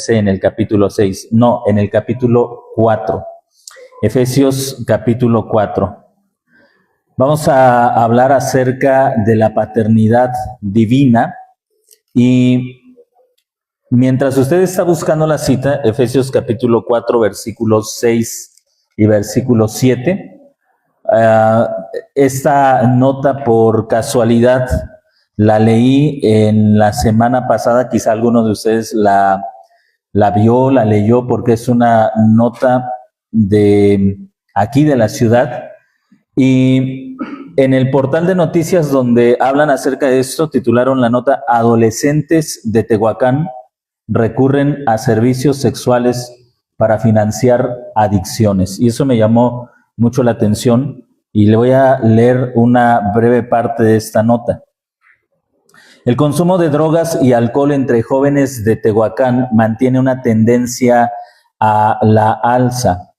en el capítulo 6, no, en el capítulo 4. Efesios capítulo 4. Vamos a hablar acerca de la paternidad divina y mientras usted está buscando la cita, Efesios capítulo 4, versículos 6 y versículo 7, esta nota por casualidad la leí en la semana pasada, quizá alguno de ustedes la vio, la leyó, porque es una nota de aquí de la ciudad. Y en el portal de noticias donde hablan acerca de esto, titularon la nota "Adolescentes de Tehuacán recurren a servicios sexuales para financiar adicciones". Y eso me llamó mucho la atención y le voy a leer una breve parte de esta nota. El consumo de drogas y alcohol entre jóvenes de Tehuacán mantiene una tendencia a la alza,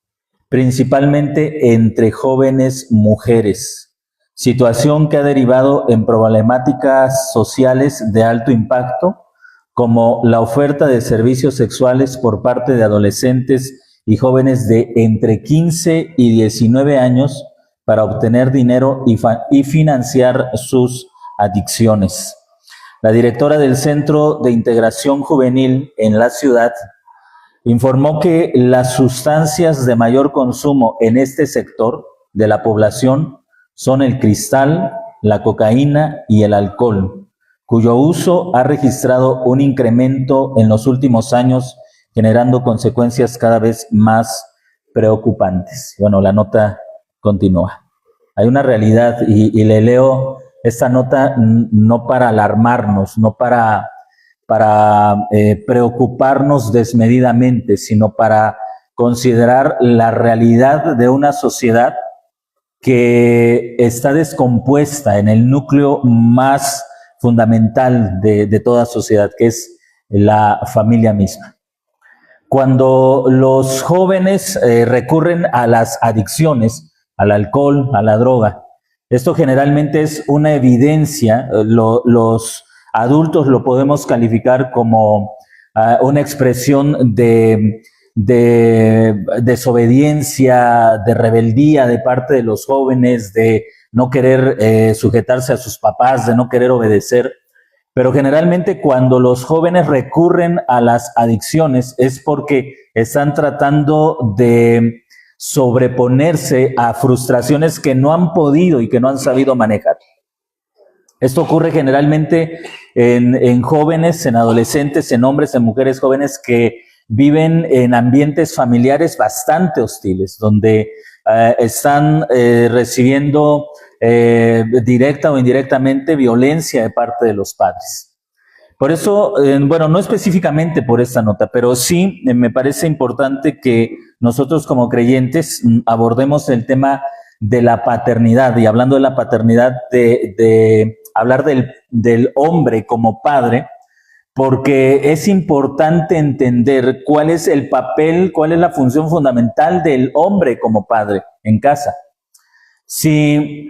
principalmente entre jóvenes mujeres, situación que ha derivado en problemáticas sociales de alto impacto, como la oferta de servicios sexuales por parte de adolescentes y jóvenes de entre 15 y 19 años para obtener dinero y financiar sus adicciones. La directora del Centro de Integración Juvenil en la ciudad informó que las sustancias de mayor consumo en este sector de la población son el cristal, la cocaína y el alcohol, cuyo uso ha registrado un incremento en los últimos años, generando consecuencias cada vez más preocupantes. Bueno, la nota continúa. Hay una realidad y le leo esta nota no para alarmarnos, no para preocuparnos desmedidamente, sino para considerar la realidad de una sociedad que está descompuesta en el núcleo más fundamental de toda sociedad, que es la familia misma. Cuando los jóvenes recurren a las adicciones, al alcohol, a la droga, esto generalmente es una evidencia. Los adultos lo podemos calificar como una expresión de desobediencia, de rebeldía de parte de los jóvenes, de no querer sujetarse a sus papás, de no querer obedecer. Pero generalmente cuando los jóvenes recurren a las adicciones es porque están tratando de sobreponerse a frustraciones que no han podido y que no han sabido manejar. Esto ocurre generalmente en jóvenes, en adolescentes, en hombres, en mujeres jóvenes que viven en ambientes familiares bastante hostiles, donde están recibiendo directa o indirectamente violencia de parte de los padres. Por eso, bueno, no específicamente por esta nota, pero sí me parece importante que nosotros como creyentes abordemos el tema de la paternidad, y hablando de la paternidad, de hablar del hombre como padre, porque es importante entender cuál es el papel, cuál es la función fundamental del hombre como padre en casa. Si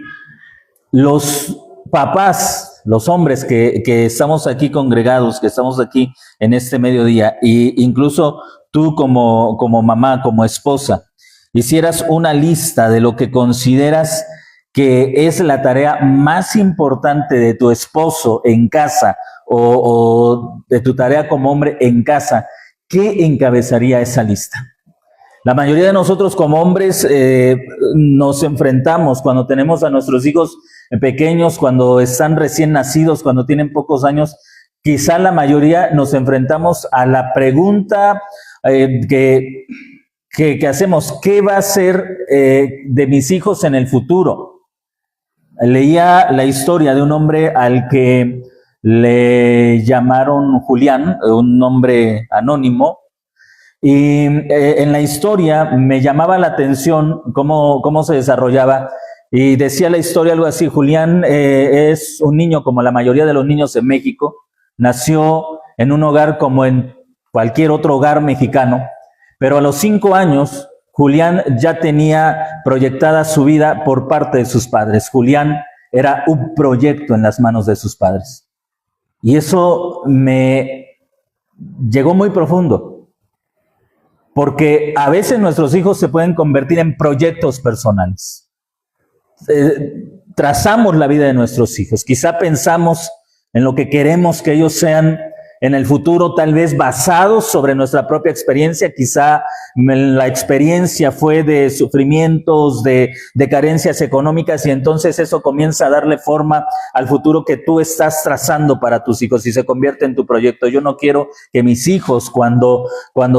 los papás, los hombres que estamos aquí congregados, que estamos aquí en este mediodía, e incluso tú como mamá, como esposa, hicieras una lista de lo que consideras que es la tarea más importante de tu esposo en casa o de tu tarea como hombre en casa, ¿qué encabezaría esa lista? La mayoría de nosotros como hombres nos enfrentamos cuando tenemos a nuestros hijos pequeños, cuando están recién nacidos, cuando tienen pocos años. Quizá la mayoría nos enfrentamos a la pregunta que hacemos: ¿qué va a ser de mis hijos en el futuro? Leía la historia de un hombre al que le llamaron Julián, un nombre anónimo, y en la historia me llamaba la atención cómo se desarrollaba, y decía la historia algo así: Julián es un niño como la mayoría de los niños en México, nació en un hogar como en cualquier otro hogar mexicano, pero a los 5 años Julián ya tenía proyectada su vida por parte de sus padres. Julián era un proyecto en las manos de sus padres. Y eso me llegó muy profundo, porque a veces nuestros hijos se pueden convertir en proyectos personales. Trazamos la vida de nuestros hijos, quizá pensamos en lo que queremos que ellos sean en el futuro, tal vez basados sobre nuestra propia experiencia. Quizá la experiencia fue de sufrimientos, de carencias económicas, y entonces eso comienza a darle forma al futuro que tú estás trazando para tus hijos y se convierte en tu proyecto. Yo no quiero que mis hijos, cuando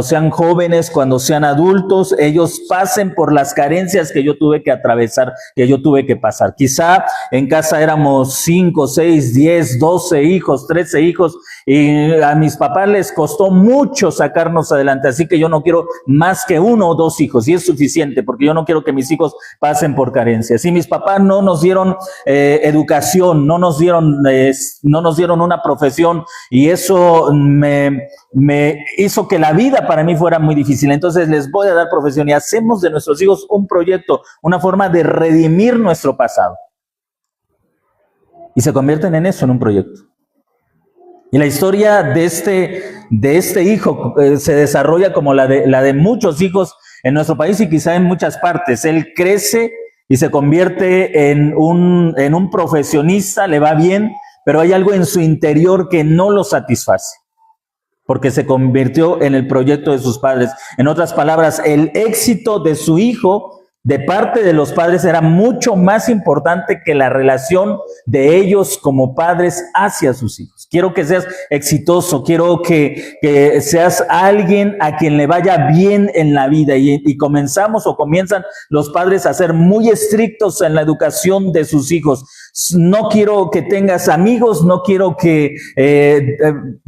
sean jóvenes, cuando sean adultos, ellos pasen por las carencias que yo tuve que atravesar, que yo tuve que pasar. Quizá en casa éramos 5, 6, 10, 12 hijos, 13 hijos, y a mis papás les costó mucho sacarnos adelante, así que yo no quiero más que 1 o 2 hijos, y es suficiente, porque yo no quiero que mis hijos pasen por carencias. Y mis papás no nos dieron educación, no nos dieron una profesión, y eso me hizo que la vida para mí fuera muy difícil. Entonces les voy a dar profesión, y hacemos de nuestros hijos un proyecto, una forma de redimir nuestro pasado, y se convierten en eso, en un proyecto. Y la historia de este hijo se desarrolla como la de muchos hijos en nuestro país y quizá en muchas partes. Él crece y se convierte en un profesionista, le va bien, pero hay algo en su interior que no lo satisface, porque se convirtió en el proyecto de sus padres. En otras palabras, el éxito de su hijo de parte de los padres era mucho más importante que la relación de ellos como padres hacia sus hijos. Quiero que seas exitoso, quiero que seas alguien a quien le vaya bien en la vida, y comienzan los padres a ser muy estrictos en la educación de sus hijos. No quiero que tengas amigos, no quiero que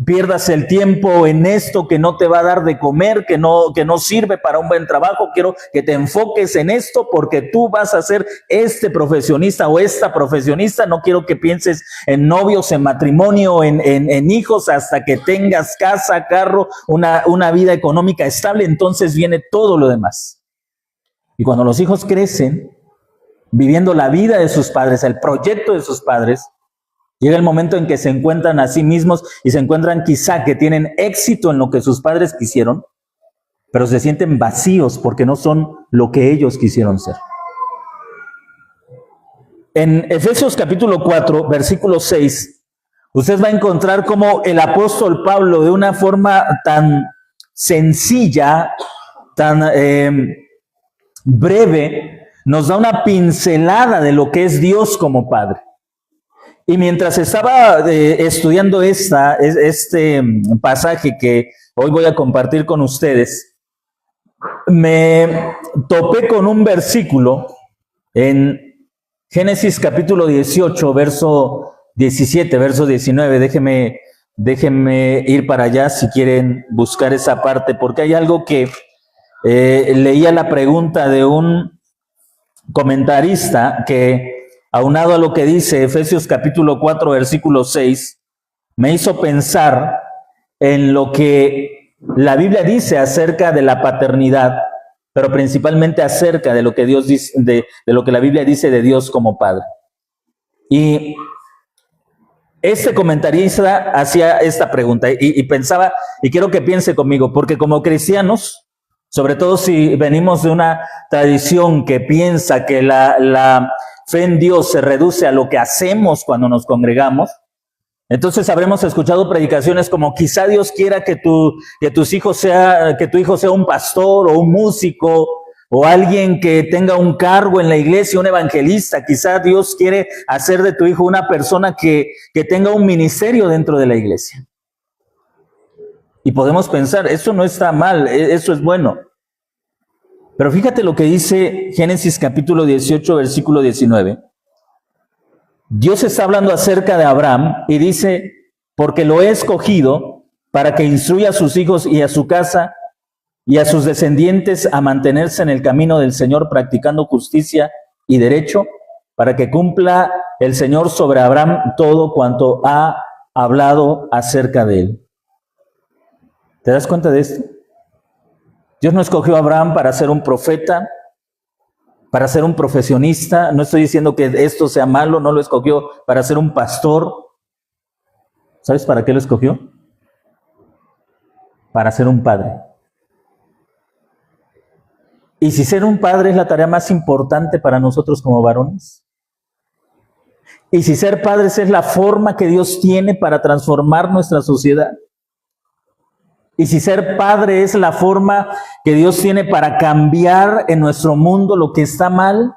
pierdas el tiempo en esto que no te va a dar de comer, que no sirve para un buen trabajo. Quiero que te enfoques en esto porque tú vas a ser este profesionista o esta profesionista. No quiero que pienses en novios, en matrimonio, en hijos, hasta que tengas casa, carro, una vida económica estable. Entonces viene todo lo demás. Y cuando los hijos crecen, viviendo la vida de sus padres, el proyecto de sus padres, llega el momento en que se encuentran a sí mismos y se encuentran quizá que tienen éxito en lo que sus padres quisieron, pero se sienten vacíos porque no son lo que ellos quisieron ser. En Efesios capítulo 4, versículo 6, usted va a encontrar cómo el apóstol Pablo, de una forma tan sencilla, tan breve, nos da una pincelada de lo que es Dios como Padre. Y mientras estaba estudiando este pasaje que hoy voy a compartir con ustedes, me topé con un versículo en Génesis capítulo 18, verso 17, verso 19. Déjenme ir para allá si quieren buscar esa parte, porque hay algo que leía la pregunta de un comentarista que, aunado a lo que dice Efesios capítulo 4, versículo 6, me hizo pensar en lo que la Biblia dice acerca de la paternidad, pero principalmente acerca de lo que Dios dice, de lo que la Biblia dice de Dios como Padre. Y este comentarista hacía esta pregunta y pensaba, y quiero que piense conmigo, porque como cristianos, sobre todo si venimos de una tradición que piensa que la fe en Dios se reduce a lo que hacemos cuando nos congregamos, entonces habremos escuchado predicaciones como: quizá Dios quiera que tu hijo sea un pastor o un músico o alguien que tenga un cargo en la iglesia, un evangelista. Quizá Dios quiere hacer de tu hijo una persona que tenga un ministerio dentro de la iglesia. Y podemos pensar, eso no está mal, eso es bueno. Pero fíjate lo que dice Génesis capítulo 18, versículo 19. Dios está hablando acerca de Abraham y dice: porque lo he escogido para que instruya a sus hijos y a su casa y a sus descendientes a mantenerse en el camino del Señor, practicando justicia y derecho, para que cumpla el Señor sobre Abraham todo cuanto ha hablado acerca de él. ¿Te das cuenta de esto? Dios no escogió a Abraham para ser un profeta, para ser un profesionista. No estoy diciendo que esto sea malo, no lo escogió para ser un pastor. ¿Sabes para qué lo escogió? Para ser un padre. ¿Y si ser un padre es la tarea más importante para nosotros como varones? ¿Y si ser padres es la forma que Dios tiene para transformar nuestra sociedad? ¿Y si ser padre es la forma que Dios tiene para cambiar en nuestro mundo lo que está mal?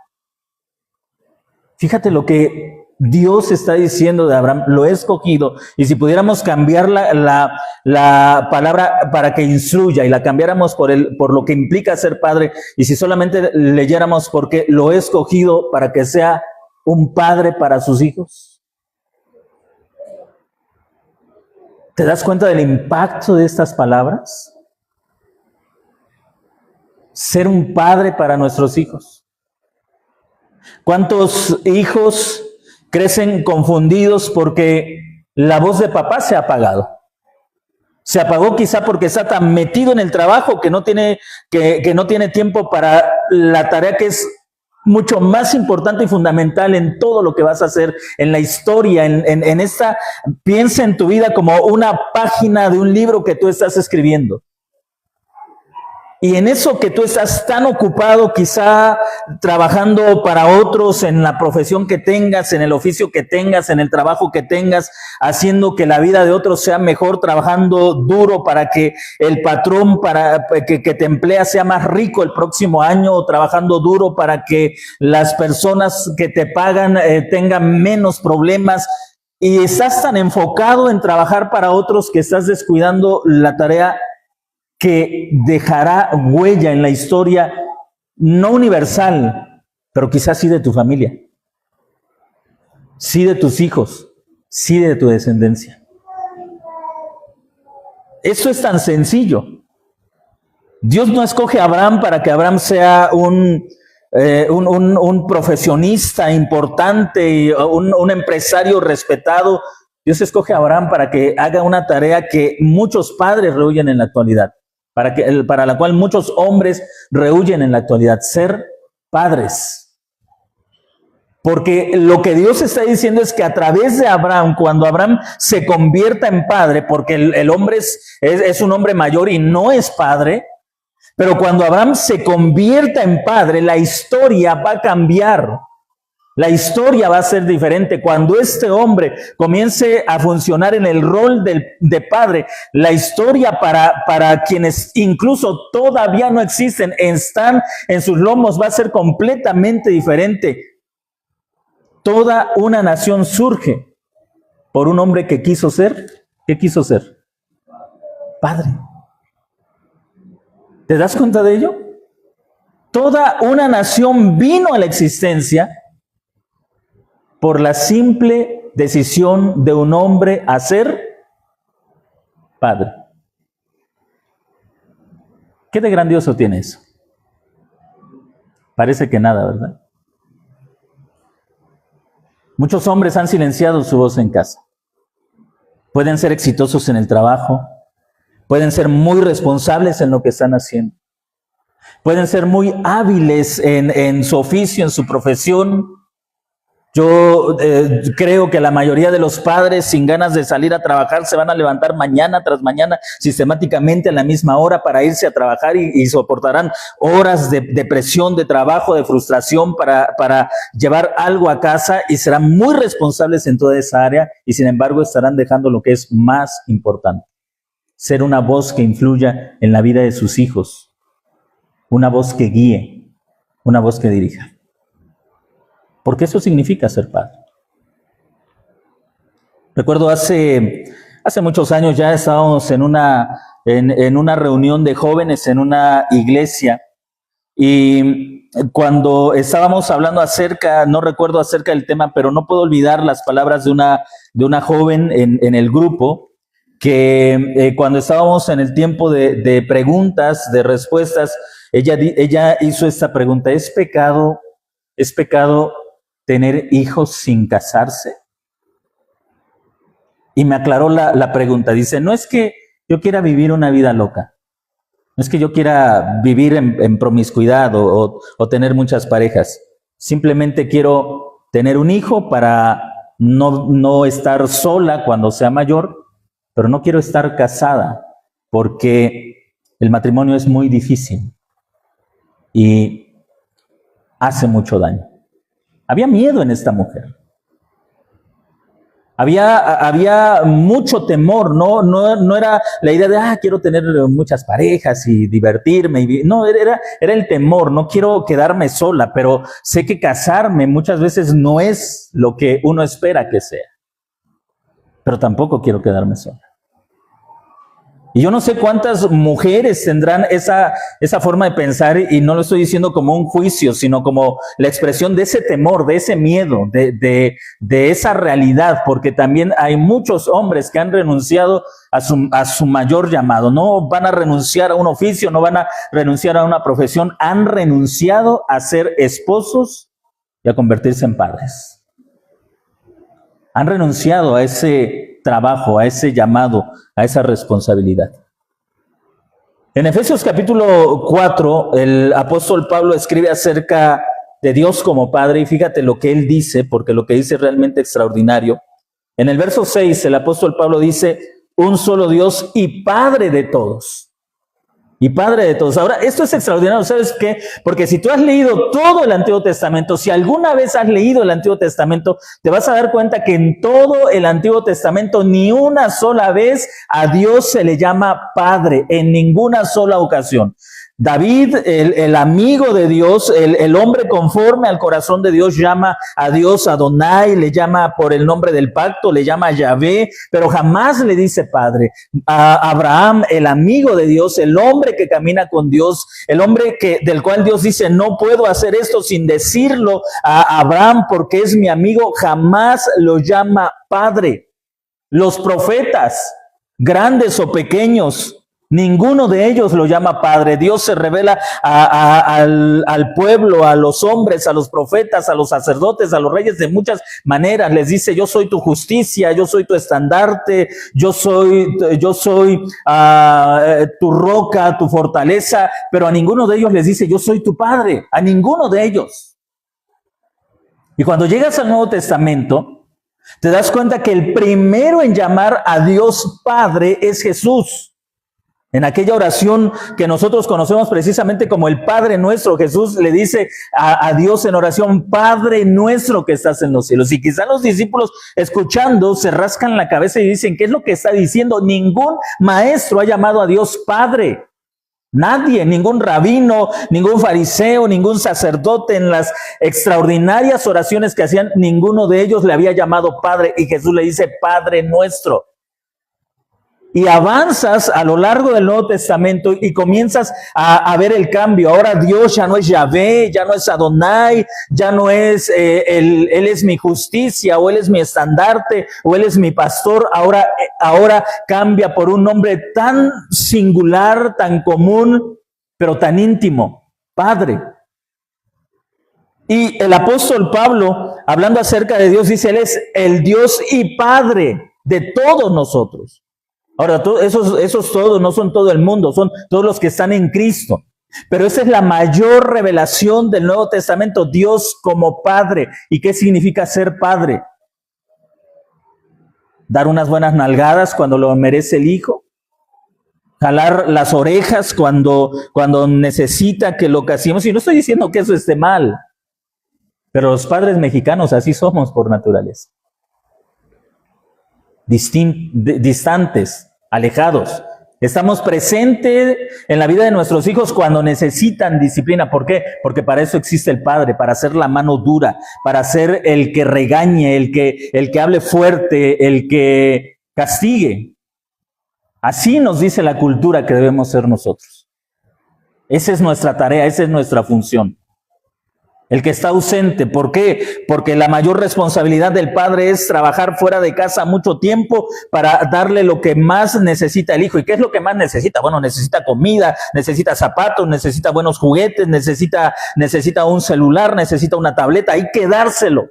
Fíjate lo que Dios está diciendo de Abraham, lo he escogido. Y si pudiéramos cambiar la palabra para que instruya y la cambiáramos por lo que implica ser padre, y si solamente leyéramos porque lo he escogido para que sea un padre para sus hijos. ¿Te das cuenta del impacto de estas palabras? Ser un padre para nuestros hijos. ¿Cuántos hijos crecen confundidos porque la voz de papá se ha apagado? Se apagó quizá porque está tan metido en el trabajo que no tiene tiempo para la tarea que es mucho más importante y fundamental en todo lo que vas a hacer, en la historia, en esta, piensa en tu vida como una página de un libro que tú estás escribiendo. Y en eso que tú estás tan ocupado, quizá trabajando para otros, en la profesión que tengas, en el oficio que tengas, en el trabajo que tengas, haciendo que la vida de otros sea mejor, trabajando duro para que el patrón para que te emplea sea más rico el próximo año, o trabajando duro para que las personas que te pagan tengan menos problemas. Y estás tan enfocado en trabajar para otros que estás descuidando la tarea que dejará huella en la historia, no universal, pero quizás sí de tu familia, sí de tus hijos, sí de tu descendencia. Eso es tan sencillo. Dios no escoge a Abraham para que Abraham sea un profesionista importante, un empresario respetado. Dios escoge a Abraham para que haga una tarea que muchos padres rehuyen en la actualidad, para la cual muchos hombres rehuyen en la actualidad: ser padres. Porque lo que Dios está diciendo es que a través de Abraham, cuando Abraham se convierta en padre, porque el hombre es un hombre mayor y no es padre, pero cuando Abraham se convierta en padre, la historia va a cambiar. La historia va a ser diferente. Cuando este hombre comience a funcionar en el rol de padre, la historia para quienes incluso todavía no existen, están en sus lomos, va a ser completamente diferente. Toda una nación surge por un hombre que quiso ser, ¿qué quiso ser? Padre. ¿Te das cuenta de ello? Toda una nación vino a la existencia por la simple decisión de un hombre a ser padre. ¿Qué de grandioso tiene eso? Parece que nada, ¿verdad? Muchos hombres han silenciado su voz en casa. Pueden ser exitosos en el trabajo, pueden ser muy responsables en lo que están haciendo, pueden ser muy hábiles en su oficio, en su profesión. Yo creo que la mayoría de los padres sin ganas de salir a trabajar se van a levantar mañana tras mañana sistemáticamente a la misma hora para irse a trabajar y soportarán horas de presión, de trabajo, de frustración para llevar algo a casa, y serán muy responsables en toda esa área, y sin embargo estarán dejando lo que es más importante: ser una voz que influya en la vida de sus hijos, una voz que guíe, una voz que dirija. Porque eso significa ser padre. Recuerdo hace muchos años ya estábamos en una reunión de jóvenes en una iglesia, y cuando estábamos hablando no recuerdo acerca del tema, pero no puedo olvidar las palabras de una joven en el grupo, que cuando estábamos en el tiempo de preguntas, de respuestas, ella hizo esta pregunta: ¿es pecado tener hijos sin casarse? Y me aclaró la pregunta. Dice: no es que yo quiera vivir una vida loca, no es que yo quiera vivir en promiscuidad o tener muchas parejas. Simplemente quiero tener un hijo para no estar sola cuando sea mayor, pero no quiero estar casada porque el matrimonio es muy difícil. y hace mucho daño. Había miedo en esta mujer. Había mucho temor, no era la idea de, quiero tener muchas parejas y divertirme. No, era el temor, no quiero quedarme sola, pero sé que casarme muchas veces no es lo que uno espera que sea. Pero tampoco quiero quedarme sola. Y yo no sé cuántas mujeres tendrán esa forma de pensar, y no lo estoy diciendo como un juicio, sino como la expresión de ese temor, de ese miedo, de esa realidad, porque también hay muchos hombres que han renunciado a su mayor llamado. No van a renunciar a un oficio, no van a renunciar a una profesión, han renunciado a ser esposos y a convertirse en padres. Han renunciado a ese trabajo, a ese llamado, a esa responsabilidad. En Efesios capítulo 4, el apóstol Pablo escribe acerca de Dios como Padre, y fíjate lo que él dice, porque lo que dice es realmente extraordinario. En el verso 6, el apóstol Pablo dice, un solo Dios y Padre de todos. Y Padre de todos. Ahora, esto es extraordinario, ¿sabes qué? Porque si tú has leído todo el Antiguo Testamento, si alguna vez has leído el Antiguo Testamento, te vas a dar cuenta que en todo el Antiguo Testamento ni una sola vez a Dios se le llama Padre, en ninguna sola ocasión. David, el amigo de Dios, el hombre conforme al corazón de Dios, llama a Dios Adonai, le llama por el nombre del pacto, le llama Yahvé, pero jamás le dice Padre. A Abraham, el amigo de Dios, el hombre que camina con Dios, el hombre del cual Dios dice, no puedo hacer esto sin decirlo a Abraham porque es mi amigo, jamás lo llama Padre. Los profetas, grandes o pequeños, ninguno de ellos lo llama Padre. Dios se revela al pueblo, a los hombres, a los profetas, a los sacerdotes, a los reyes de muchas maneras. Les dice, yo soy tu justicia, yo soy tu estandarte, yo soy tu roca, tu fortaleza, pero a ninguno de ellos les dice, yo soy tu Padre, a ninguno de ellos. Y cuando llegas al Nuevo Testamento, te das cuenta que el primero en llamar a Dios Padre es Jesús. En aquella oración que nosotros conocemos precisamente como el Padre Nuestro, Jesús le dice a Dios en oración, Padre Nuestro que estás en los cielos. Y quizá los discípulos escuchando se rascan la cabeza y dicen, ¿qué es lo que está diciendo? Ningún maestro ha llamado a Dios Padre. Nadie, ningún rabino, ningún fariseo, ningún sacerdote en las extraordinarias oraciones que hacían, ninguno de ellos le había llamado Padre. Y Jesús le dice, Padre Nuestro. Y avanzas a lo largo del Nuevo Testamento y comienzas a ver el cambio. Ahora Dios ya no es Yahvé, ya no es Adonai, ya no es Él es mi justicia, o Él es mi estandarte, o Él es mi pastor. Ahora cambia por un nombre tan singular, tan común, pero tan íntimo, Padre. Y el apóstol Pablo, hablando acerca de Dios, dice, Él es el Dios y Padre de todos nosotros. Ahora, esos todos no son todo el mundo, son todos los que están en Cristo. Pero esa es la mayor revelación del Nuevo Testamento, Dios como Padre. ¿Y qué significa ser Padre? Dar unas buenas nalgadas cuando lo merece el hijo. Jalar las orejas cuando necesita que lo casemos. Y no estoy diciendo que eso esté mal. Pero los padres mexicanos así somos por naturaleza. Distantes, alejados. Estamos presentes en la vida de nuestros hijos cuando necesitan disciplina. ¿Por qué? Porque para eso existe el Padre, para ser la mano dura, para ser el que regañe, el que hable fuerte, el que castigue. Así nos dice la cultura que debemos ser nosotros. Esa es nuestra tarea, esa es nuestra función. El que está ausente, ¿por qué? Porque la mayor responsabilidad del padre es trabajar fuera de casa mucho tiempo para darle lo que más necesita el hijo. ¿Y qué es lo que más necesita? Bueno, necesita comida, necesita zapatos, necesita buenos juguetes, necesita un celular, necesita una tableta. Hay que dárselo.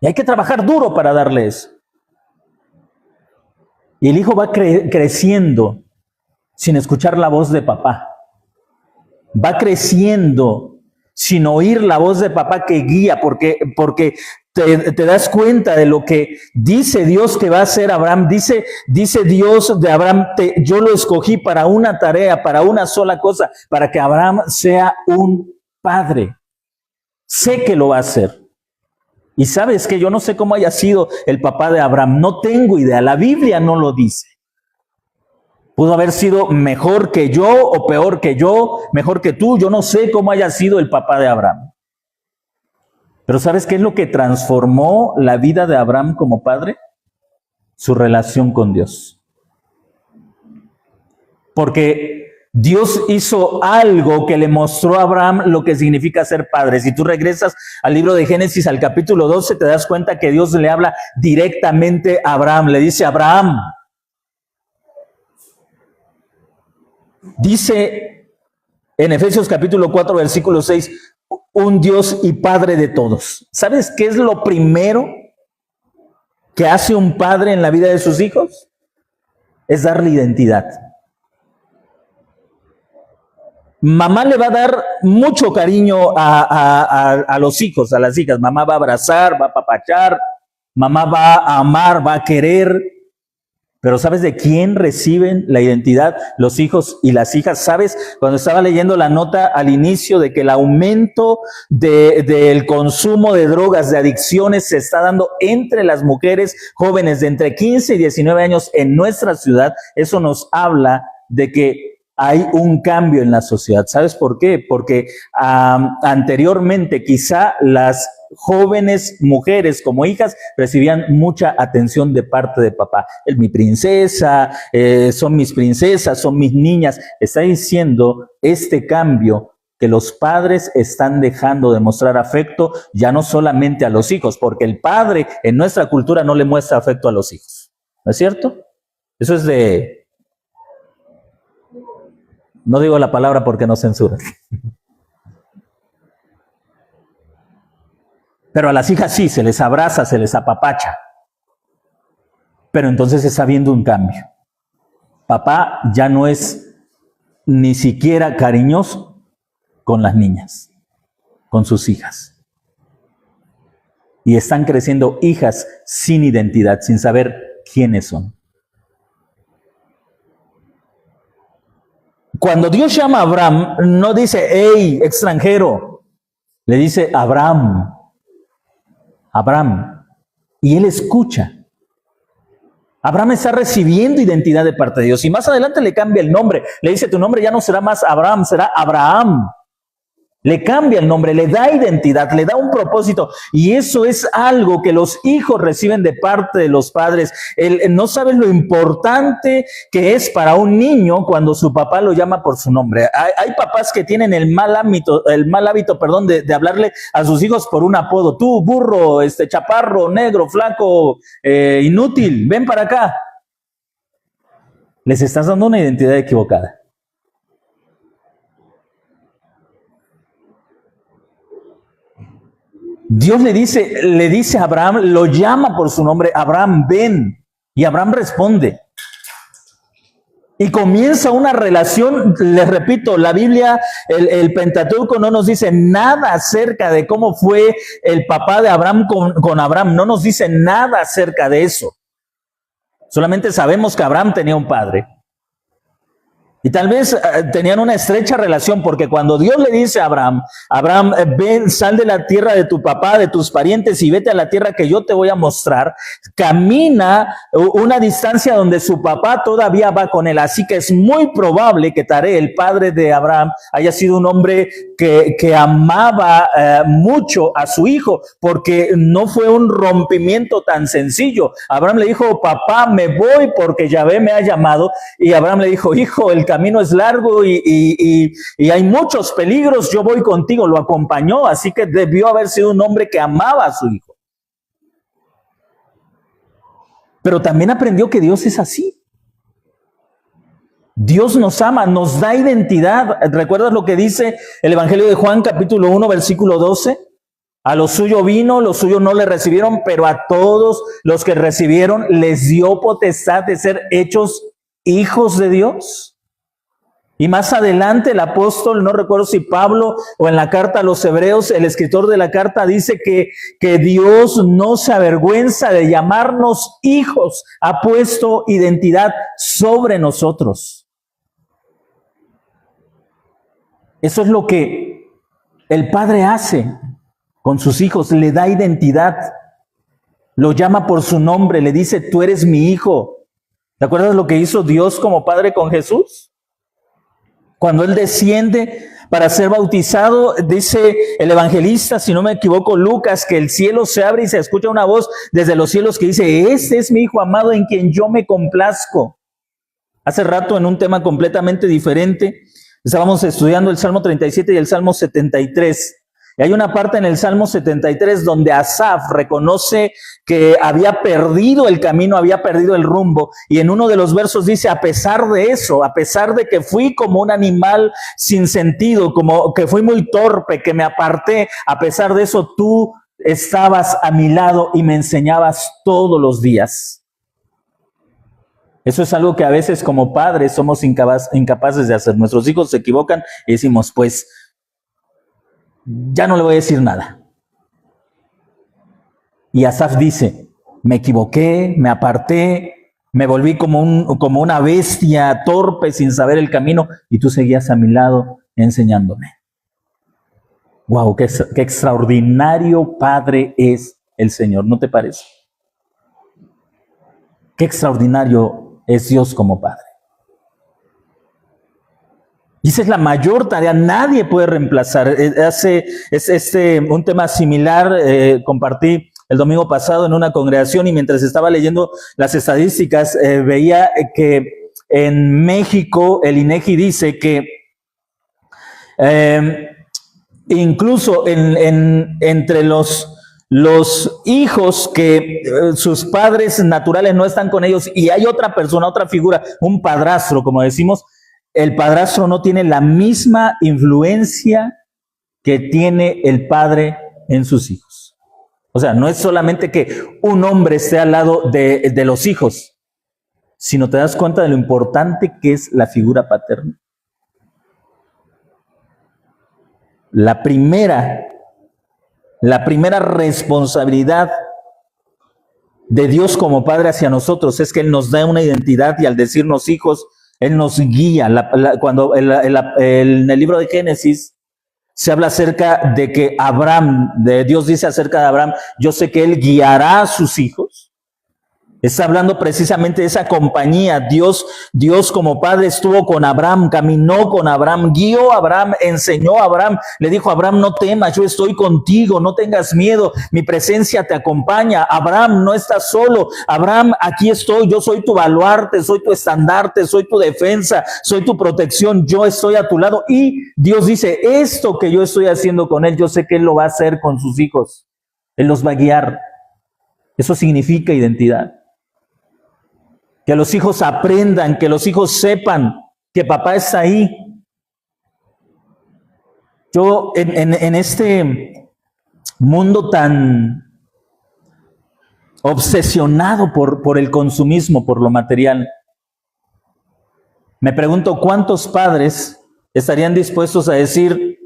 Y hay que trabajar duro para darle eso. Y el hijo va creciendo sin escuchar la voz de papá. Va creciendo sin oír la voz de papá que guía, porque te das cuenta de lo que dice Dios que va a hacer Abraham. Dice Dios de Abraham, yo lo escogí para una tarea, para una sola cosa, para que Abraham sea un padre. Sé que lo va a hacer. Y sabes que yo no sé cómo haya sido el papá de Abraham, no tengo idea, la Biblia no lo dice. Pudo haber sido mejor que yo o peor que yo, mejor que tú, yo no sé cómo haya sido el papá de Abraham. Pero ¿sabes qué es lo que transformó la vida de Abraham como padre? Su relación con Dios. Porque Dios hizo algo que le mostró a Abraham lo que significa ser padre. Si tú regresas al libro de Génesis, al capítulo 12, te das cuenta que Dios le habla directamente a Abraham. Le dice: Abraham, dice en Efesios capítulo 4, versículo 6, un Dios y Padre de todos. ¿Sabes qué es lo primero que hace un padre en la vida de sus hijos? Es darle identidad. Mamá le va a dar mucho cariño a los hijos, a las hijas. Mamá va a abrazar, va a apapachar, mamá va a amar, va a querer. Pero ¿sabes de quién reciben la identidad los hijos y las hijas? ¿Sabes? Cuando estaba leyendo la nota al inicio de que el aumento del consumo de drogas, de adicciones, se está dando entre las mujeres jóvenes de entre 15 y 19 años en nuestra ciudad, eso nos habla de que hay un cambio en la sociedad. ¿Sabes por qué? Porque anteriormente quizá las jóvenes mujeres como hijas recibían mucha atención de parte de papá. Es mi princesa, son mis princesas, son mis niñas. Está diciendo este cambio que los padres están dejando de mostrar afecto ya no solamente a los hijos, porque el padre en nuestra cultura no le muestra afecto a los hijos. ¿No es cierto? Eso es de... No digo la palabra porque nos censuran. Pero a las hijas sí, se les abraza, se les apapacha. Pero entonces está habiendo un cambio. Papá ya no es ni siquiera cariñoso con las niñas, con sus hijas. Y están creciendo hijas sin identidad, sin saber quiénes son. Cuando Dios llama a Abraham, no dice: hey, extranjero. Le dice: Abraham. Abraham. Y él escucha. Abraham está recibiendo identidad de parte de Dios. Y más adelante le cambia el nombre. Le dice: tu nombre ya no será más Abraham, será Abraham. Le cambia el nombre, le da identidad, le da un propósito. Y eso es algo que los hijos reciben de parte de los padres. No sabes lo importante que es para un niño cuando su papá lo llama por su nombre. Hay papás que tienen el mal hábito, de hablarle a sus hijos por un apodo. Tú, burro, chaparro, negro, flaco, inútil, ven para acá. Les estás dando una identidad equivocada. Dios le dice a Abraham, lo llama por su nombre: Abraham, ven. Y Abraham responde. Y comienza una relación. Les repito, la Biblia, el Pentateuco no nos dice nada acerca de cómo fue el papá de Abraham con Abraham. No nos dice nada acerca de eso. Solamente sabemos que Abraham tenía un padre. Y tal vez tenían una estrecha relación, porque cuando Dios le dice a Abraham, Abraham, ven, sal de la tierra de tu papá, de tus parientes y vete a la tierra que yo te voy a mostrar, camina una distancia donde su papá todavía va con él. Así que es muy probable que Taré, el padre de Abraham, haya sido un hombre que amaba mucho a su hijo, porque no fue un rompimiento tan sencillo. Abraham le dijo: papá, me voy porque Yahvé me ha llamado. Y Abraham le dijo: hijo, el camino es largo y hay muchos peligros, yo voy contigo. Lo acompañó, así que debió haber sido un hombre que amaba a su hijo. Pero también aprendió que Dios es así. Dios nos ama, nos da identidad. ¿Recuerdas lo que dice el Evangelio de Juan, capítulo 1, versículo 12? A lo suyo vino, los suyos no le recibieron, pero a todos los que recibieron les dio potestad de ser hechos hijos de Dios. Y más adelante el apóstol, no recuerdo si Pablo o en la carta a los Hebreos, el escritor de la carta dice que Dios no se avergüenza de llamarnos hijos, ha puesto identidad sobre nosotros. Eso es lo que el Padre hace con sus hijos, le da identidad, lo llama por su nombre, le dice, tú eres mi hijo. ¿Te acuerdas lo que hizo Dios como Padre con Jesús? Cuando Él desciende para ser bautizado, dice el evangelista, si no me equivoco, Lucas, que el cielo se abre y se escucha una voz desde los cielos que dice, este es mi Hijo amado en quien yo me complazco. Hace rato, en un tema completamente diferente, estábamos estudiando el Salmo 37 y el Salmo 73. Y hay una parte en el Salmo 73 donde Asaf reconoce que había perdido el camino, había perdido el rumbo. Y en uno de los versos dice, a pesar de eso, a pesar de que fui como un animal sin sentido, como que fui muy torpe, que me aparté, a pesar de eso tú estabas a mi lado y me enseñabas todos los días. Eso es algo que a veces como padres somos incapaces de hacer. Nuestros hijos se equivocan y decimos, pues, ya no le voy a decir nada. Y Asaf dice, me equivoqué, me aparté, me volví como una bestia torpe sin saber el camino y tú seguías a mi lado enseñándome. Wow, qué extraordinario Padre es el Señor, ¿no te parece? Qué extraordinario es Dios como Padre. Y esa es la mayor tarea, nadie puede reemplazar. Es un tema similar, compartí el domingo pasado en una congregación y mientras estaba leyendo las estadísticas, veía que en México el INEGI dice que incluso entre los hijos que sus padres naturales no están con ellos y hay otra persona, otra figura, un padrastro, como decimos, el padrastro no tiene la misma influencia que tiene el padre en sus hijos. O sea, no es solamente que un hombre esté al lado de los hijos, sino te das cuenta de lo importante que es la figura paterna. La primera responsabilidad de Dios como Padre hacia nosotros es que Él nos da una identidad y al decirnos hijos, Él nos guía. Cuando en el libro de Génesis se habla acerca de que Dios dice acerca de Abraham, yo sé que Él guiará a sus hijos. Está hablando precisamente de esa compañía. Dios como Padre estuvo con Abraham, caminó con Abraham, guió a Abraham, enseñó a Abraham, le dijo a Abraham, no temas, yo estoy contigo, no tengas miedo, mi presencia te acompaña. Abraham, no estás solo. Abraham, aquí estoy, yo soy tu baluarte, soy tu estandarte, soy tu defensa, soy tu protección, yo estoy a tu lado. Y Dios dice, esto que yo estoy haciendo con él, yo sé que Él lo va a hacer con sus hijos. Él los va a guiar. Eso significa identidad. Que los hijos aprendan, que los hijos sepan que papá está ahí. Yo en este mundo tan obsesionado por el consumismo, por lo material, me pregunto cuántos padres estarían dispuestos a decir,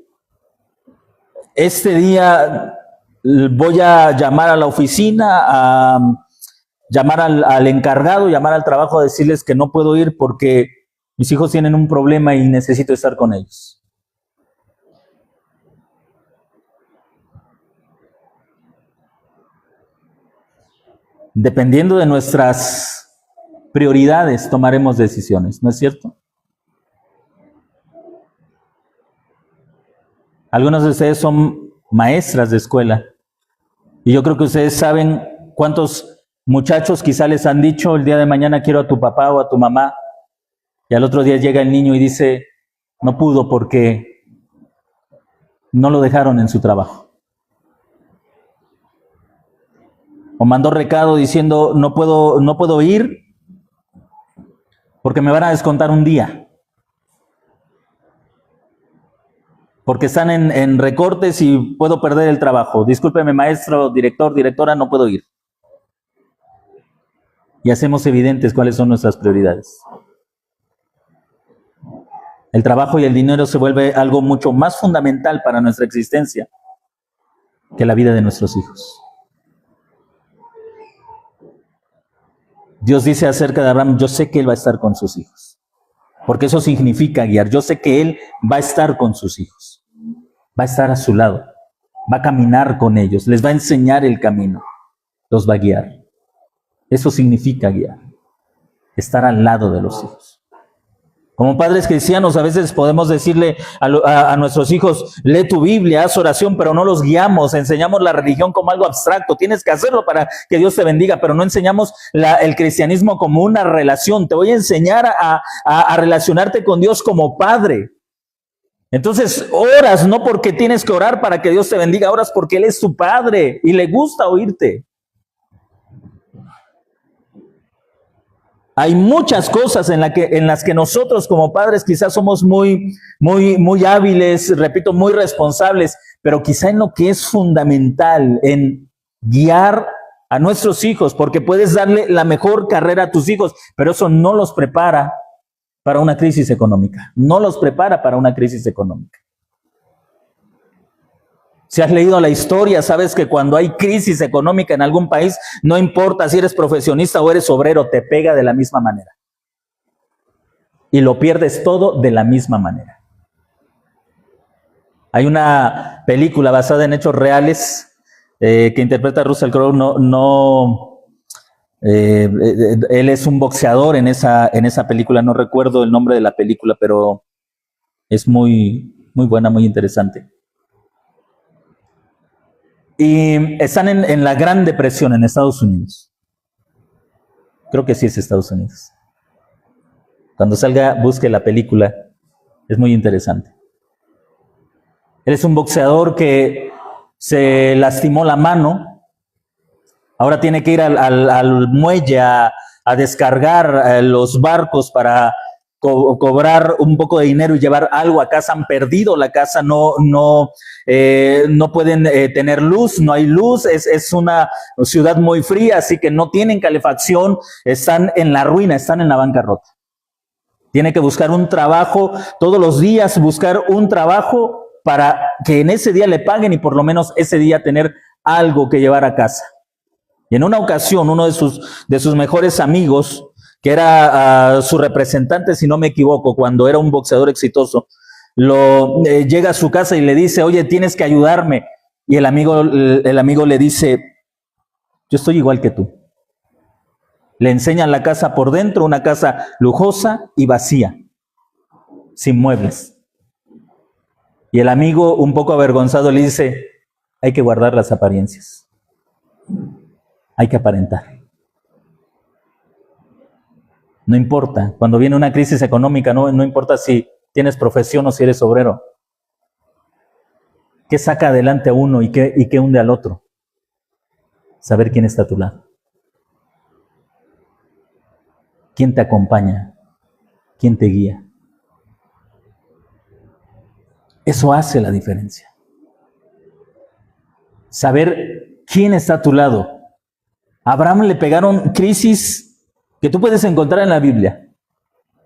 este día voy a llamar a la oficina, a llamar al encargado, llamar al trabajo a decirles que no puedo ir porque mis hijos tienen un problema y necesito estar con ellos. Dependiendo de nuestras prioridades, tomaremos decisiones, ¿no es cierto? Algunos de ustedes son maestras de escuela y yo creo que ustedes saben cuántos muchachos quizá les han dicho el día de mañana quiero a tu papá o a tu mamá y al otro día llega el niño y dice no pudo porque no lo dejaron en su trabajo. O mandó recado diciendo no puedo ir porque me van a descontar un día. Porque están en recortes y puedo perder el trabajo. Discúlpeme maestro, director, directora, no puedo ir. Y hacemos evidentes cuáles son nuestras prioridades. El trabajo y el dinero se vuelve algo mucho más fundamental para nuestra existencia que la vida de nuestros hijos. Dios dice acerca de Abraham, yo sé que él va a estar con sus hijos, porque eso significa guiar. Yo sé que él va a estar con sus hijos, va a estar a su lado, va a caminar con ellos, les va a enseñar el camino, los va a guiar. Eso significa guiar, estar al lado de los hijos. Como padres cristianos a veces podemos decirle a nuestros hijos, lee tu Biblia, haz oración, pero no los guiamos, enseñamos la religión como algo abstracto. Tienes que hacerlo para que Dios te bendiga, pero no enseñamos el cristianismo como una relación. Te voy a enseñar a relacionarte con Dios como padre. Entonces oras no porque tienes que orar para que Dios te bendiga, oras porque Él es tu padre y le gusta oírte. Hay muchas cosas en las que nosotros como padres quizás somos muy hábiles, repito, muy responsables, pero quizá en lo que es fundamental, en guiar a nuestros hijos, porque puedes darle la mejor carrera a tus hijos, pero eso no los prepara para una crisis económica. No los prepara para una crisis económica. Si has leído la historia, sabes que cuando hay crisis económica en algún país, no importa si eres profesionista o eres obrero, te pega de la misma manera. Y lo pierdes todo de la misma manera. Hay una película basada en hechos reales que interpreta Russell Crowe. Él es un boxeador en esa película. No recuerdo el nombre de la película, pero es muy buena, muy interesante. Y están en la Gran Depresión en Estados Unidos. Creo que sí es Estados Unidos. Cuando salga, busque la película. Es muy interesante. Él es un boxeador que se lastimó la mano. Ahora tiene que ir al muelle a descargar los barcos para cobrar un poco de dinero y llevar algo a casa. Han perdido la casa, no pueden tener luz, no hay luz, es una ciudad muy fría, así que no tienen calefacción, están en la ruina, están en la bancarrota. Tiene que buscar un trabajo todos los días, buscar un trabajo para que en ese día le paguen y por lo menos ese día tener algo que llevar a casa. Y en una ocasión, uno de sus mejores amigos, que era su representante, si no me equivoco, cuando era un boxeador exitoso, llega a su casa y le dice, oye, tienes que ayudarme. Y el amigo le dice, yo estoy igual que tú. Le enseñan la casa por dentro, una casa lujosa y vacía, sin muebles. Y el amigo, un poco avergonzado, le dice, hay que guardar las apariencias. Hay que aparentar. No importa, cuando viene una crisis económica, no importa si tienes profesión o si eres obrero. ¿Qué saca adelante a uno y qué hunde al otro? Saber quién está a tu lado. ¿Quién te acompaña? ¿Quién te guía? Eso hace la diferencia. Saber quién está a tu lado. A Abraham le pegaron crisis que tú puedes encontrar en la Biblia.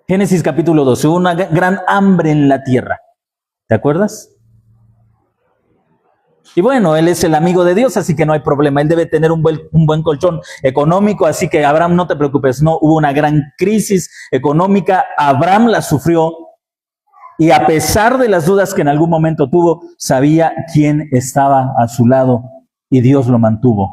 Génesis capítulo 12, hubo una gran hambre en la tierra. ¿Te acuerdas? Y bueno, él es el amigo de Dios, así que no hay problema. Él debe tener un buen colchón económico, así que Abraham, no te preocupes. No, hubo una gran crisis económica. Abraham la sufrió y a pesar de las dudas que en algún momento tuvo, sabía quién estaba a su lado y Dios lo mantuvo.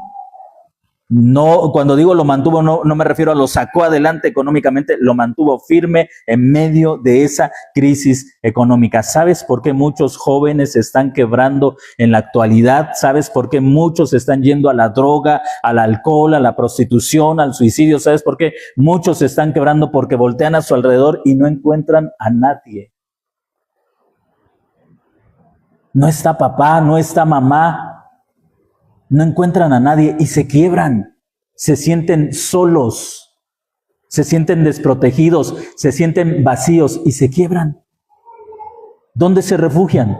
No, cuando digo lo mantuvo, no me refiero a lo sacó adelante económicamente, lo mantuvo firme en medio de esa crisis económica. ¿Sabes por qué muchos jóvenes se están quebrando en la actualidad? ¿Sabes por qué muchos están yendo a la droga, al alcohol, a la prostitución, al suicidio? ¿Sabes por qué muchos se están quebrando? Porque voltean a su alrededor y no encuentran a nadie. No está papá, no está mamá. No encuentran a nadie y se quiebran, se sienten solos, se sienten desprotegidos, se sienten vacíos y se quiebran. ¿Dónde se refugian?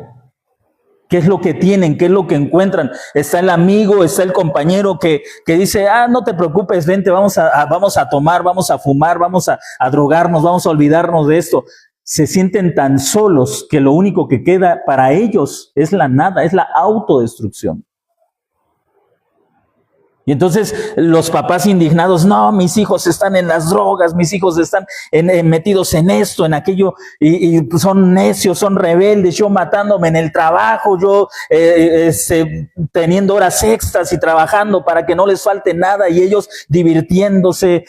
¿Qué es lo que tienen? ¿Qué es lo que encuentran? Está el amigo, está el compañero que dice, no te preocupes, vente, vamos a tomar, vamos a fumar, vamos a drogarnos, vamos a olvidarnos de esto. se sienten tan solos que lo único que queda para ellos es la nada, es la autodestrucción. Y entonces los papás indignados, no, mis hijos están en las drogas, mis hijos están metidos en esto, en aquello, y son necios, son rebeldes, yo matándome en el trabajo, yo teniendo horas extras y trabajando para que no les falte nada, y ellos divirtiéndose,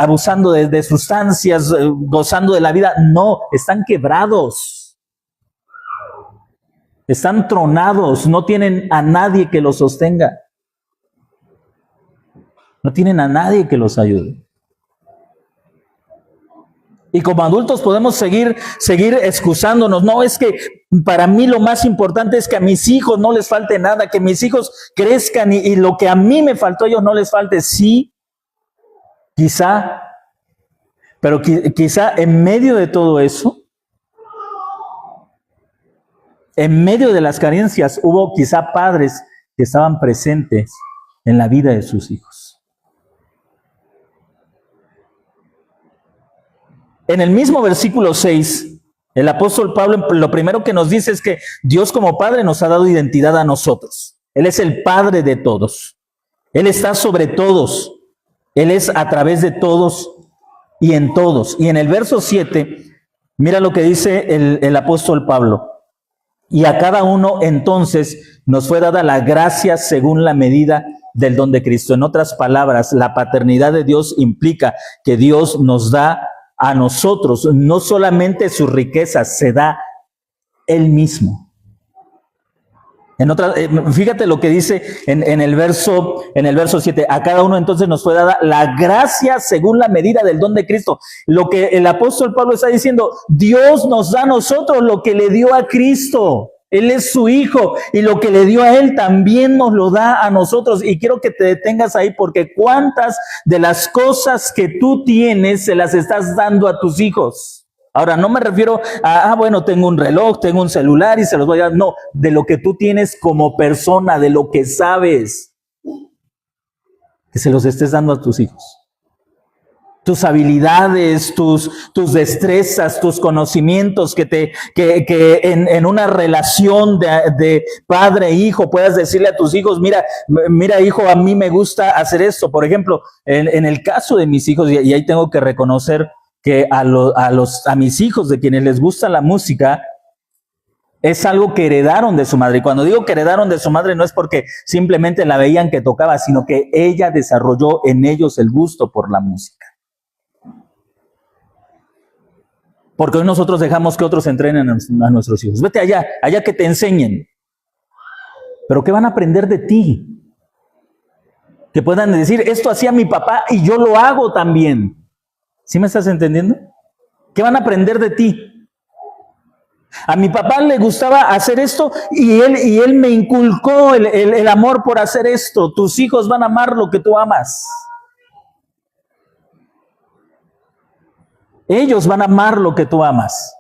abusando de sustancias, gozando de la vida. No, están quebrados, están tronados, no tienen a nadie que los sostenga. No tienen a nadie que los ayude. Y como adultos podemos seguir excusándonos. No, es que para mí lo más importante es que a mis hijos no les falte nada, que mis hijos crezcan y lo que a mí me faltó a ellos no les falte. Sí, quizá, pero quizá en medio de todo eso, en medio de las carencias, hubo quizá padres que estaban presentes en la vida de sus hijos. En el mismo versículo 6, el apóstol Pablo lo primero que nos dice es que Dios como Padre nos ha dado identidad a nosotros. Él es el Padre de todos. Él está sobre todos. Él es a través de todos y en todos. Y en el verso 7, mira lo que dice el apóstol Pablo. Y a cada uno entonces nos fue dada la gracia según la medida del don de Cristo. En otras palabras, la paternidad de Dios implica que Dios nos da a nosotros, no solamente sus riquezas, se da Él mismo. Fíjate lo que dice en el verso 7, a cada uno entonces nos fue dada la gracia según la medida del don de Cristo. Lo que el apóstol Pablo está diciendo, Dios nos da a nosotros lo que le dio a Cristo. Él es su hijo y lo que le dio a él también nos lo da a nosotros. Y quiero que te detengas ahí porque cuántas de las cosas que tú tienes se las estás dando a tus hijos. Ahora, no me refiero a, bueno, tengo un reloj, tengo un celular y se los voy a dar. No, de lo que tú tienes como persona, de lo que sabes, que se los estés dando a tus hijos. Tus habilidades, tus destrezas, tus conocimientos, que en una relación de padre e hijo puedas decirle a tus hijos, mira hijo, a mí me gusta hacer esto. Por ejemplo, en el caso de mis hijos, y ahí tengo que reconocer que a mis hijos de quienes les gusta la música, es algo que heredaron de su madre. Y cuando digo que heredaron de su madre no es porque simplemente la veían que tocaba, sino que ella desarrolló en ellos el gusto por la música. Porque hoy nosotros dejamos que otros entrenen a nuestros hijos. Vete allá que te enseñen. Pero ¿qué van a aprender de ti? Que puedan decir, esto hacía mi papá y yo lo hago también. ¿Sí me estás entendiendo? ¿Qué van a aprender de ti? A mi papá le gustaba hacer esto y él me inculcó el amor por hacer esto. Tus hijos van a amar lo que tú amas. Ellos van a amar lo que tú amas.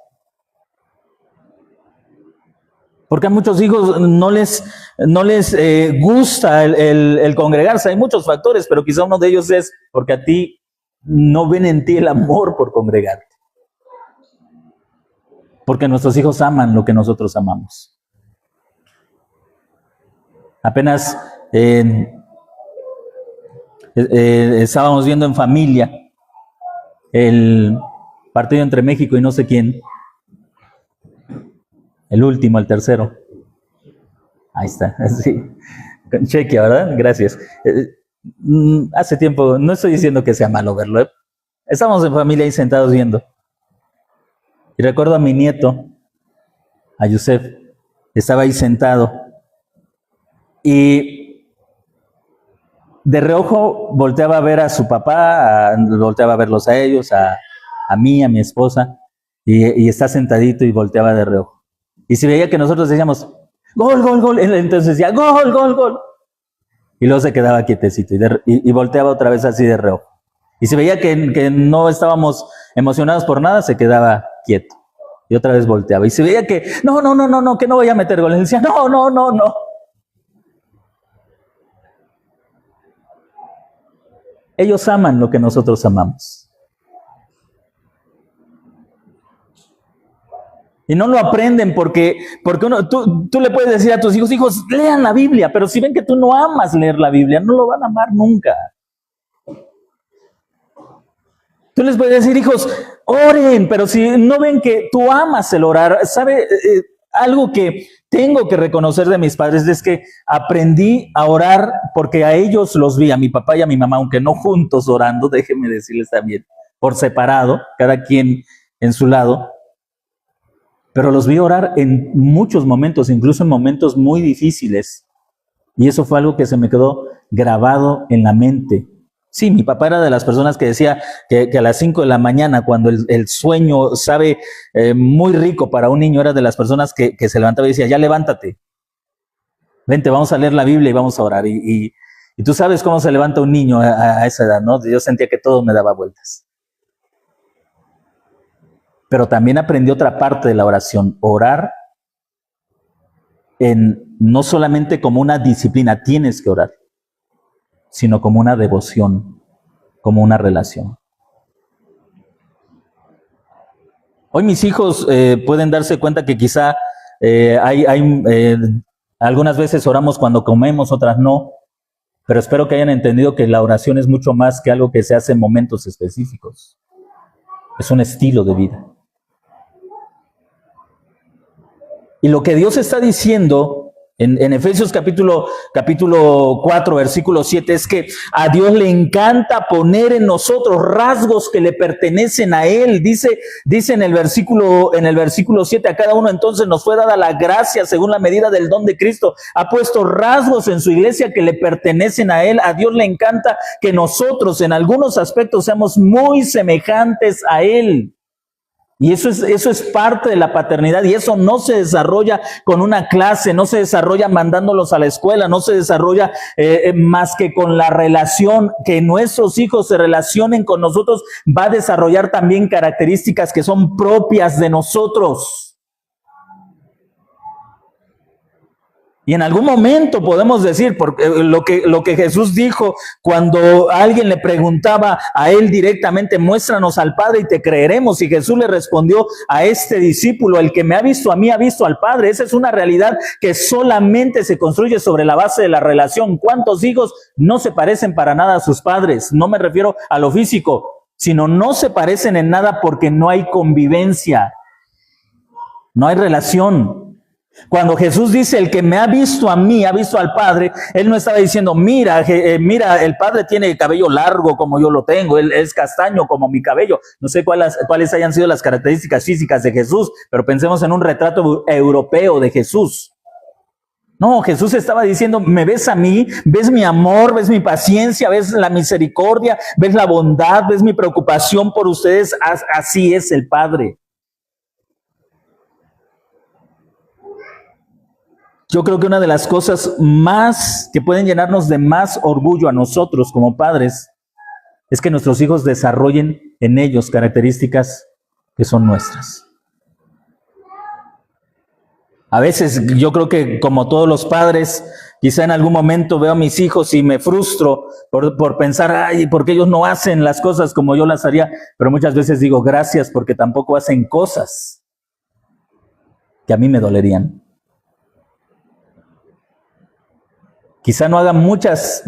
Porque a muchos hijos no les gusta el congregarse. Hay muchos factores, pero quizá uno de ellos es porque a ti no ven en ti el amor por congregarte. Porque nuestros hijos aman lo que nosotros amamos. Apenas estábamos viendo en familia el partido entre México y no sé quién. El último, el tercero. Ahí está, sí. Chequia, ¿verdad? Gracias. Hace tiempo, no estoy diciendo que sea malo verlo, ¿eh? Estábamos en familia ahí sentados viendo. Y recuerdo a mi nieto, a Yusef, estaba ahí sentado. Y de reojo volteaba a ver a su papá, volteaba a verlos a ellos, a mí, a mi esposa, y está sentadito y volteaba de reojo. Y si veía que nosotros decíamos, gol, gol, gol, entonces decía, gol, gol, gol. Y luego se quedaba quietecito y volteaba otra vez así de reojo. Y si veía que no estábamos emocionados por nada, se quedaba quieto. Y otra vez volteaba. Y si veía que, no, que no voy a meter gol, él decía, no. Ellos aman lo que nosotros amamos. Y no lo aprenden porque tú le puedes decir a tus hijos, hijos, lean la Biblia, pero si ven que tú no amas leer la Biblia, no lo van a amar nunca. Tú les puedes decir, hijos, oren, pero si no ven que tú amas el orar, ¿sabe? Algo que tengo que reconocer de mis padres es que aprendí a orar porque a ellos los vi, a mi papá y a mi mamá, aunque no juntos orando, déjenme decirles también, por separado, cada quien en su lado, pero los vi orar en muchos momentos, incluso en momentos muy difíciles, y eso fue algo que se me quedó grabado en la mente. Sí, mi papá era de las personas que decía que a las 5 de la mañana, cuando el sueño sabe muy rico para un niño, era de las personas que se levantaba y decía, ya levántate, vente, vamos a leer la Biblia y vamos a orar. Y tú sabes cómo se levanta un niño a esa edad, ¿no? Yo sentía que todo me daba vueltas. Pero también aprendí otra parte de la oración, orar no solamente como una disciplina, tienes que orar, sino como una devoción, como una relación. Hoy mis hijos pueden darse cuenta que quizá algunas veces oramos cuando comemos, otras no, pero espero que hayan entendido que la oración es mucho más que algo que se hace en momentos específicos. Es un estilo de vida. Y lo que Dios está diciendo en Efesios capítulo 4, versículo 7, es que a Dios le encanta poner en nosotros rasgos que le pertenecen a Él. Dice en el versículo 7, a cada uno entonces nos fue dada la gracia según la medida del don de Cristo. Ha puesto rasgos en su iglesia que le pertenecen a Él. A Dios le encanta que nosotros en algunos aspectos seamos muy semejantes a Él. Y eso es parte de la paternidad, y eso no se desarrolla con una clase, no se desarrolla mandándolos a la escuela, no se desarrolla más que con la relación. Que nuestros hijos se relacionen con nosotros va a desarrollar también características que son propias de nosotros. Y en algún momento podemos decir, porque lo que Jesús dijo cuando alguien le preguntaba a él directamente, muéstranos al Padre y te creeremos. Y Jesús le respondió a este discípulo, el que me ha visto a mí ha visto al Padre. Esa es una realidad que solamente se construye sobre la base de la relación. ¿Cuántos hijos no se parecen para nada a sus padres? No me refiero a lo físico, sino no se parecen en nada porque no hay convivencia, no hay relación. Cuando Jesús dice, el que me ha visto a mí, ha visto al Padre, Él no estaba diciendo, mira, el Padre tiene el cabello largo como yo lo tengo, Él es castaño como mi cabello. No sé cuáles hayan sido las características físicas de Jesús, pero pensemos en un retrato europeo de Jesús. No, Jesús estaba diciendo, me ves a mí, ves mi amor, ves mi paciencia, ves la misericordia, ves la bondad, ves mi preocupación por ustedes. Así es el Padre. Yo creo que una de las cosas más que pueden llenarnos de más orgullo a nosotros como padres es que nuestros hijos desarrollen en ellos características que son nuestras. A veces yo creo que como todos los padres, quizá en algún momento veo a mis hijos y me frustro por pensar, ay, ¿por qué ellos no hacen las cosas como yo las haría? Pero muchas veces digo, gracias, porque tampoco hacen cosas que a mí me dolerían. Quizá no hagan muchas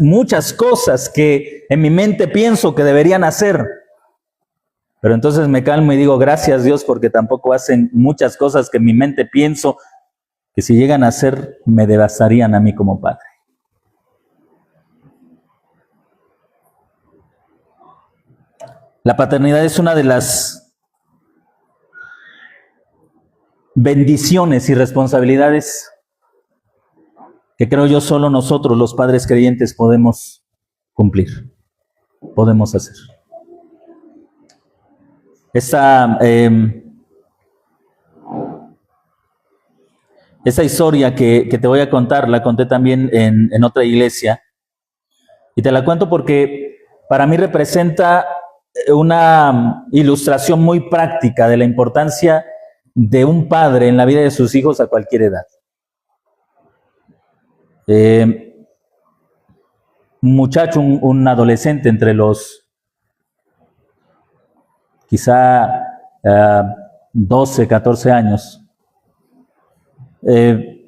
cosas que en mi mente pienso que deberían hacer. Pero entonces me calmo y digo, gracias Dios, porque tampoco hacen muchas cosas que en mi mente pienso que si llegan a hacer, me devastarían a mí como padre. La paternidad es una de las bendiciones y responsabilidades que creo yo solo nosotros, los padres creyentes, podemos cumplir, podemos hacer. Esta historia que te voy a contar, la conté también en otra iglesia, y te la cuento porque para mí representa una ilustración muy práctica de la importancia de un padre en la vida de sus hijos a cualquier edad. Un muchacho, un adolescente entre los quizá 12, 14 años,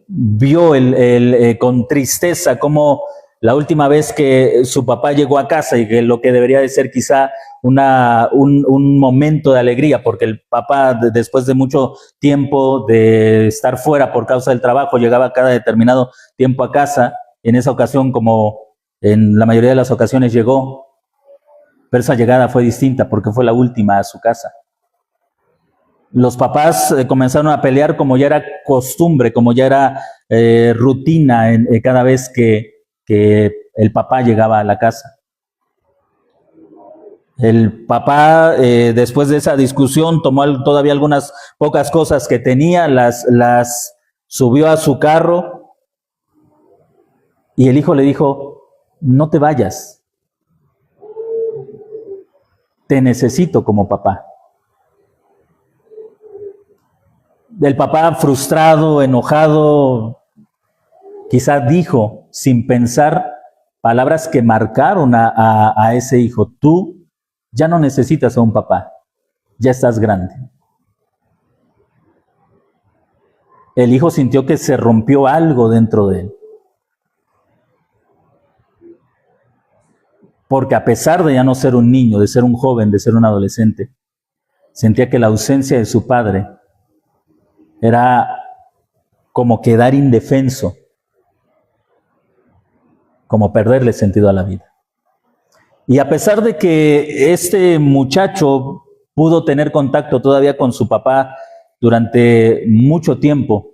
vio con tristeza cómo la última vez que su papá llegó a casa, y que lo que debería de ser quizá un momento de alegría, porque el papá, después de mucho tiempo de estar fuera por causa del trabajo, llegaba cada determinado tiempo a casa. En esa ocasión, como en la mayoría de las ocasiones, llegó, pero esa llegada fue distinta porque fue la última a su casa. Los papás comenzaron a pelear como ya era costumbre, como ya era rutina cada vez que el papá llegaba a la casa. El papá, después de esa discusión, tomó todavía algunas pocas cosas que tenía, las subió a su carro, y el hijo le dijo: no te vayas, te necesito como papá. El papá, frustrado, enojado, quizá dijo, sin pensar, palabras que marcaron a ese hijo: tú ya no necesitas a un papá, ya estás grande. El hijo sintió que se rompió algo dentro de él, porque a pesar de ya no ser un niño, de ser un joven, de ser un adolescente, sentía que la ausencia de su padre era como quedar indefenso, como perderle sentido a la vida. Y a pesar de que este muchacho pudo tener contacto todavía con su papá durante mucho tiempo,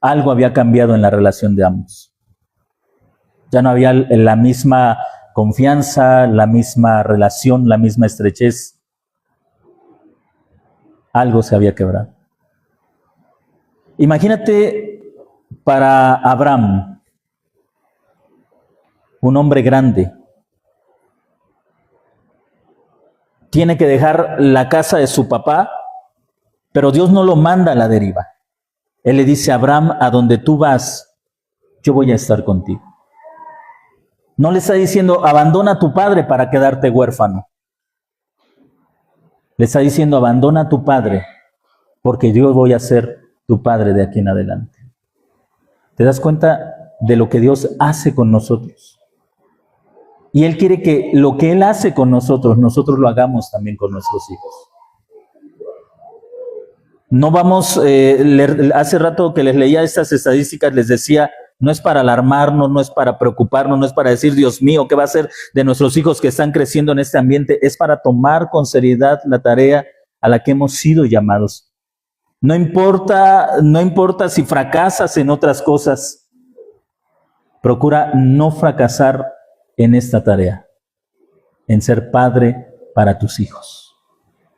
algo había cambiado en la relación de ambos. Ya no había la misma confianza, la misma relación, la misma estrechez. Algo se había quebrado. Imagínate para Abraham, un hombre grande, tiene que dejar la casa de su papá, pero Dios no lo manda a la deriva. Él le dice a Abraham: a donde tú vas, yo voy a estar contigo. No le está diciendo: abandona a tu padre para quedarte huérfano. Le está diciendo: abandona a tu padre, porque yo voy a ser tu padre de aquí en adelante. ¿Te das cuenta de lo que Dios hace con nosotros? Y Él quiere que lo que Él hace con nosotros lo hagamos también con nuestros hijos. No vamos, hace rato que les leía estas estadísticas, les decía, no es para alarmarnos, no es para preocuparnos, no es para decir: Dios mío, ¿qué va a hacer de nuestros hijos que están creciendo en este ambiente? Es para tomar con seriedad la tarea a la que hemos sido llamados. No importa si fracasas en otras cosas, procura no fracasar en esta tarea, en ser padre para tus hijos,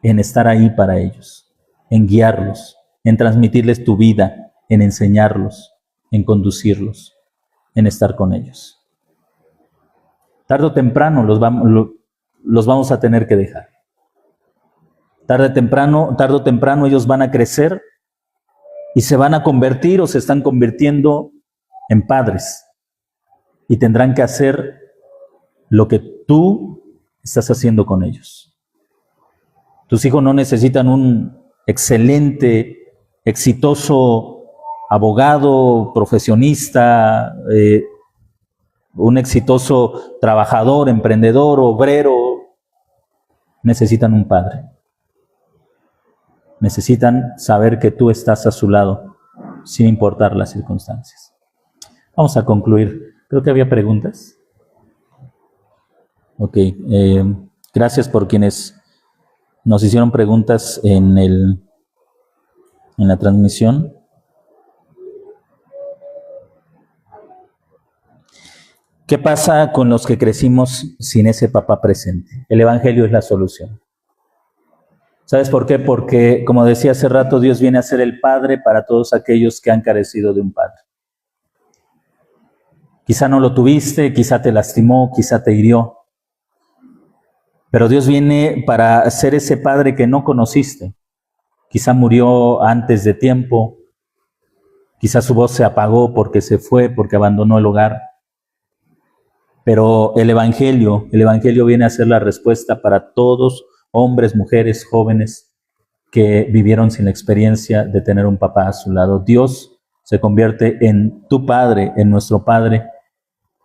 en estar ahí para ellos, en guiarlos, en transmitirles tu vida, en enseñarlos, en conducirlos, en estar con ellos. Tarde o temprano los vamos a tener que dejar. Tarde o temprano ellos van a crecer y se van a convertir o se están convirtiendo en padres, y tendrán que hacer lo que tú estás haciendo con ellos. Tus hijos no necesitan un excelente, exitoso abogado, profesionista, un exitoso trabajador, emprendedor, obrero. Necesitan un padre. Necesitan saber que tú estás a su lado, sin importar las circunstancias. Vamos a concluir. Creo que había preguntas. Ok, gracias por quienes nos hicieron preguntas en la transmisión. ¿Qué pasa con los que crecimos sin ese papá presente? El Evangelio es la solución. ¿Sabes por qué? Porque, como decía hace rato, Dios viene a ser el Padre para todos aquellos que han carecido de un Padre. Quizá no lo tuviste, quizá te lastimó, quizá te hirió. Pero Dios viene para ser ese Padre que no conociste. Quizá murió antes de tiempo, quizá su voz se apagó porque se fue, porque abandonó el hogar. Pero el Evangelio viene a ser la respuesta para todos, hombres, mujeres, jóvenes, que vivieron sin la experiencia de tener un papá a su lado. Dios se convierte en tu Padre, en nuestro Padre,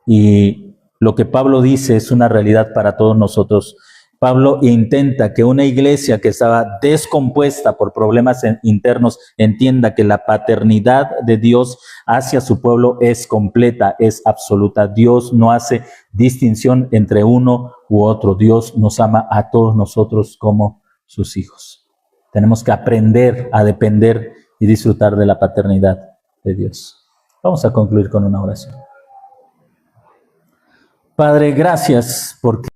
y lo que Pablo dice es una realidad para todos nosotros. Pablo intenta que una iglesia que estaba descompuesta por problemas internos entienda que la paternidad de Dios hacia su pueblo es completa, es absoluta. Dios no hace distinción entre uno u otro. Dios nos ama a todos nosotros como sus hijos. Tenemos que aprender a depender y disfrutar de la paternidad de Dios. Vamos a concluir con una oración. Padre, gracias porque